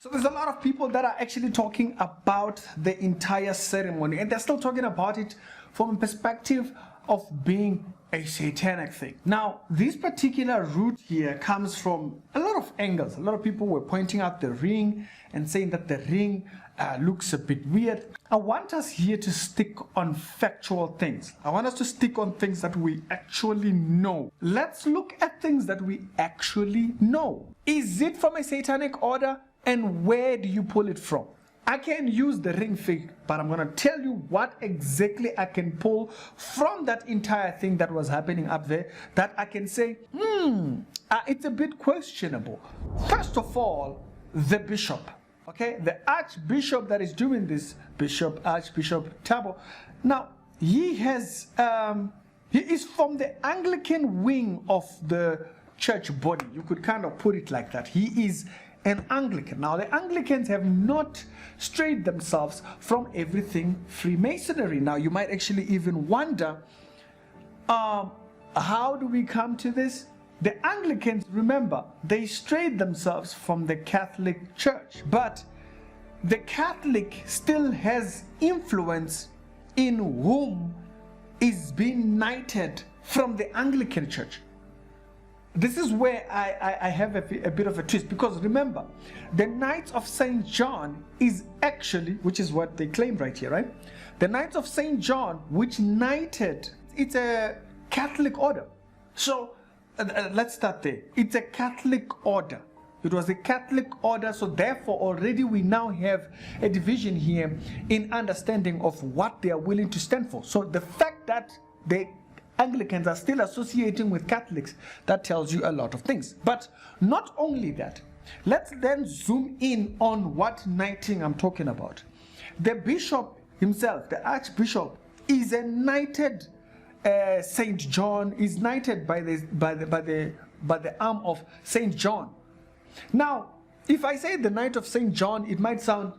So there's a lot of people that are actually talking about the entire ceremony, and they're still talking about it from a perspective of being a satanic thing. Now, this particular route here comes from a lot of angles. A lot of people were pointing out the ring and saying that the ring looks a bit weird. I want us here to stick on factual things. I want us to stick on things that we actually know. Let's look at things that we actually know. Is it from a satanic order? And where do you pull it from? I can use the ring fig, but I'm going to tell you what exactly I can pull from that entire thing that was happening up there, that I can say, it's a bit questionable. First of all, the bishop, okay? The archbishop that is doing this, Archbishop Thabo. Now, he is from the Anglican wing of the church body. You could kind of put it like that. He is an Anglican. Now, the Anglicans have not strayed themselves from everything Freemasonry. Now, you might actually even wonder, how do we come to this? The Anglicans, remember, they strayed themselves from the Catholic Church, but the Catholic still has influence in whom is being knighted from the Anglican Church. This is where I have a bit of a twist, because remember, the Knights of St. John is actually, which is what they claim right here, right? The Knights of St. John, which knighted, it's a Catholic order. So let's start there. It's a Catholic order. It was a Catholic order, so therefore already we now have a division here in understanding of what they are willing to stand for. So the fact that they Anglicans are still associating with Catholics, that tells you a lot of things. But not only that, let's then zoom in on what knighting I'm talking about. The bishop himself, the archbishop, is a knighted Saint John, is knighted by the arm of Saint John. Now, if I say the Knight of Saint John, it might sound,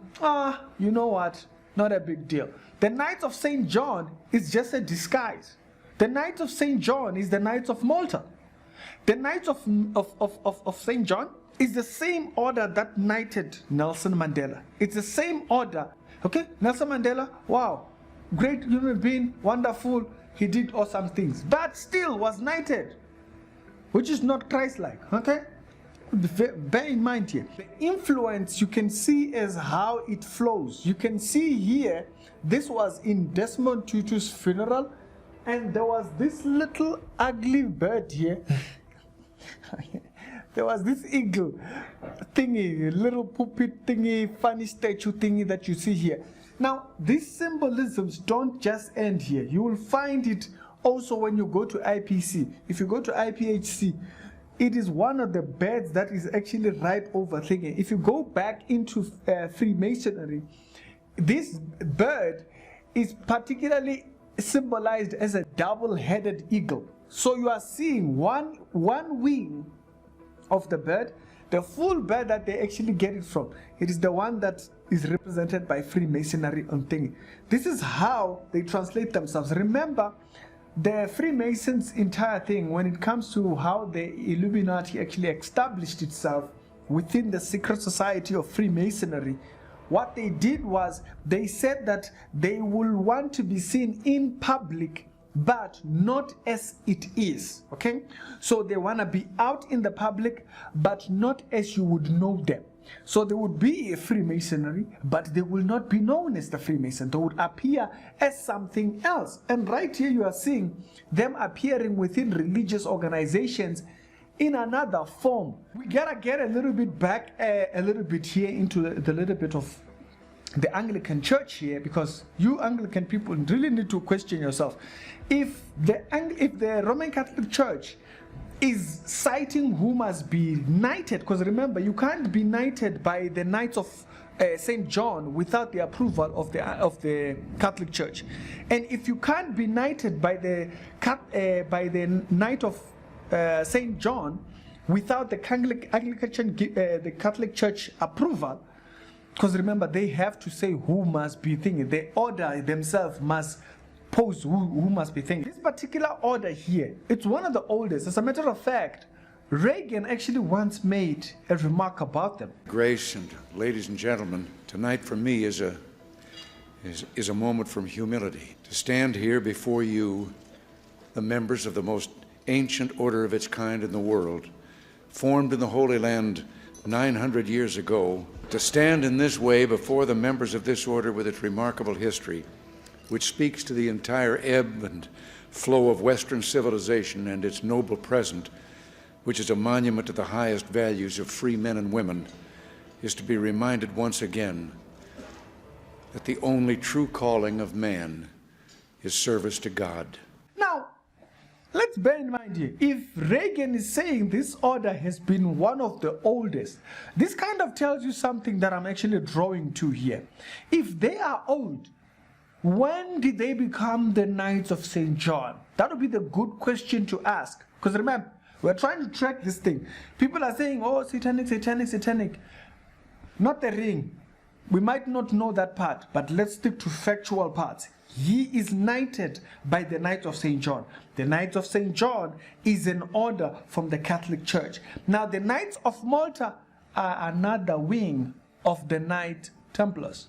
you know what, not a big deal. The Knights of Saint John is just a disguise. The Knights of St. John is the Knights of Malta. The Knights of St. John is the same order that knighted Nelson Mandela. It's the same order. Okay? Nelson Mandela, wow, great human being, wonderful. He did awesome things, but still was knighted, which is not Christ-like. Okay? Bear in mind here, the influence you can see as how it flows. You can see here, this was in Desmond Tutu's funeral. And there was this little ugly bird here. There was this eagle thingy, little puppet thingy, funny statue thingy that you see here. Now, these symbolisms don't just end here. You will find it also when you go to IPC. If you go to IPHC, it is one of the birds that is actually right over thingy. If you go back into Freemasonry, this bird is particularly symbolized as a double-headed eagle. So you are seeing one wing of the bird, the full bird that they actually get it from. It is the one that is represented by Freemasonry on thingy. This is how they translate themselves. Remember, the Freemasons' entire thing, when it comes to how the Illuminati actually established itself within the secret society of Freemasonry, what they did was they said that they will want to be seen in public, but not as it is. Okay? So they want to be out in the public, but not as you would know them. So they would be a Freemasonry, but they will not be known as the Freemason. They would appear as something else. And right here you are seeing them appearing within religious organizations in another form. We gotta get a little bit back a little bit here into the little bit of the Anglican Church here, because you Anglican people really need to question yourself. If the Roman Catholic Church is citing who must be knighted, because remember, you can't be knighted by the Knights of St. John without the approval of the Catholic Church, and if you can't be knighted by the Knight of St. John without the Catholic Church approval, because remember, they have to say who must be thinking. The order themselves must pose who must be thinking. This particular order here, it's one of the oldest. As a matter of fact, Reagan actually once made a remark about them. Grace and ladies and gentlemen, tonight for me is a moment from humility. To stand here before you, the members of the most ancient order of its kind in the world, formed in the Holy Land 900 years ago, to stand in this way before the members of this order with its remarkable history, which speaks to the entire ebb and flow of Western civilization and its noble present, which is a monument to the highest values of free men and women, is to be reminded once again that the only true calling of man is service to God. Now, let's bear in mind here, if Reagan is saying this order has been one of the oldest, this kind of tells you something that I'm actually drawing to here. If they are old, when did they become the Knights of St. John? That would be the good question to ask. Because remember, we're trying to track this thing. People are saying, oh, satanic, satanic, satanic. Not the ring. We might not know that part, but let's stick to factual parts. He is knighted by the Knights of St. John. The Knights of St. John is an order from the Catholic Church. Now, the Knights of Malta are another wing of the Knight Templars.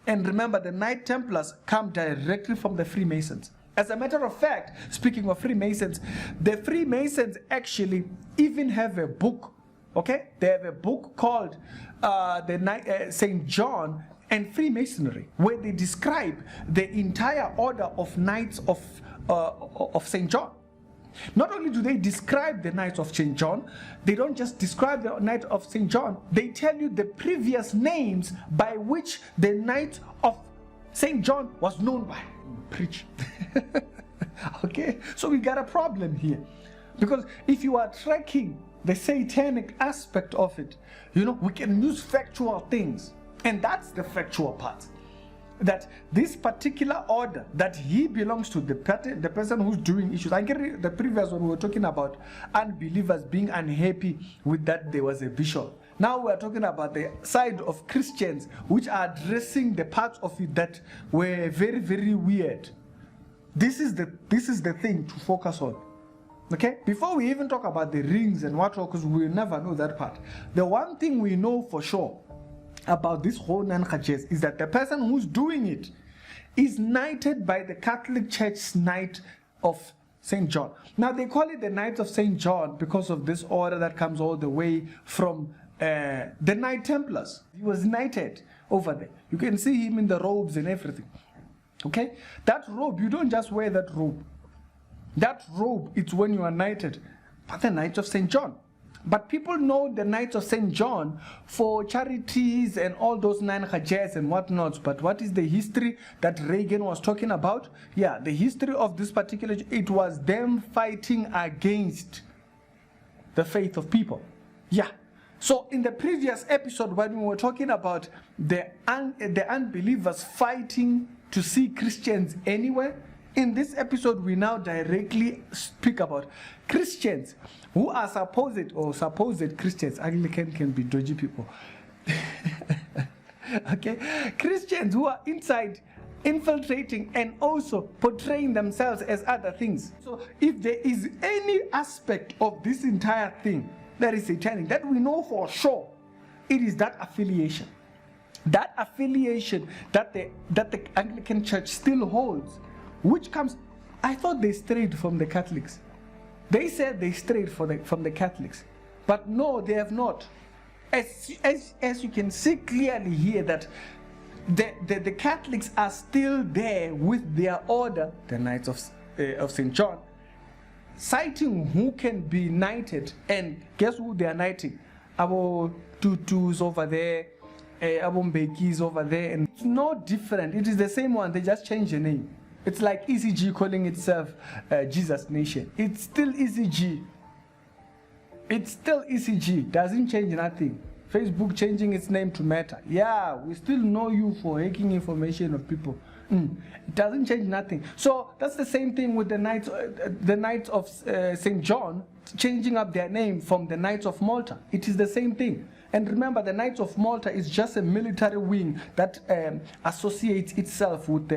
And remember, the Knight Templars come directly from the Freemasons. As a matter of fact, speaking of Freemasons, the Freemasons actually even have a book, okay? They have a book called St. John and Freemasonry, where they describe the entire order of Knights of St. John. Not only do they describe the Knights of St. John, they don't just describe the Knight of St. John, they tell you the previous names by which the Knight of St. John was known by. Preach. Okay, so we got a problem here, because if you are tracking the satanic aspect of it, you know, we can use factual things, and that's the factual part, that this particular order that he belongs to, the person who's doing issues. I get the previous one, we were talking about unbelievers being unhappy with that there was a bishop. Now we are talking about the side of Christians which are addressing the parts of it that were very, very weird. This is the thing to focus on. Okay? Before we even talk about the rings and what, because we will never know that part. The one thing we know for sure about this whole Nankajes is that the person who's doing it is knighted by the Catholic Church's Knight of St. John. Now they call it the Knights of St. John because of this order that comes all the way from the Knight Templars. He was knighted over there. You can see him in the robes and everything. Okay? That robe, you don't just wear that robe. That robe, it's when you are knighted by the Knights of St. John. But people know the Knights of St. John for charities and all those 9 hajjahs and whatnots. But what is the history that Reagan was talking about? Yeah, the history of this particular, it was them fighting against the faith of people. Yeah. So in the previous episode, when we were talking about the unbelievers fighting to see Christians anywhere, in this episode we now directly speak about Christians who are supposed Christians. Anglican can be dodgy people. Okay, Christians who are inside infiltrating and also portraying themselves as other things. So if there is any aspect of this entire thing that is satanic, that we know for sure, it is that affiliation. That affiliation that the Anglican Church still holds, which comes, I thought they strayed from the Catholics. They said they strayed from the Catholics, but no, they have not. As you can see clearly here, that the Catholics are still there with their order, the Knights of St. John, citing who can be knighted, and guess who they are knighting? Abo Tutus over there, Abo Mbekis over there, and it's no different. It is the same one, they just change the name. It's like ECG calling itself Jesus Nation. It's still ECG. It's still ECG. Doesn't change nothing. Facebook changing its name to Meta. Yeah, we still know you for hacking information of people. It doesn't change nothing. So that's the same thing with the Knights of St. John changing up their name from the Knights of Malta. It is the same thing. And remember, the Knights of Malta is just a military wing that associates itself with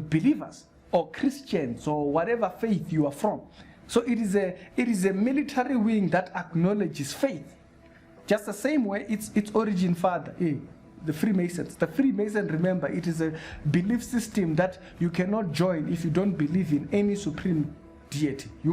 believers or Christians or whatever faith you are from. So it is a military wing that acknowledges faith. Just the same way its origin father, the Freemasons. The Freemason, remember, it is a belief system that you cannot join if you don't believe in any supreme deity. You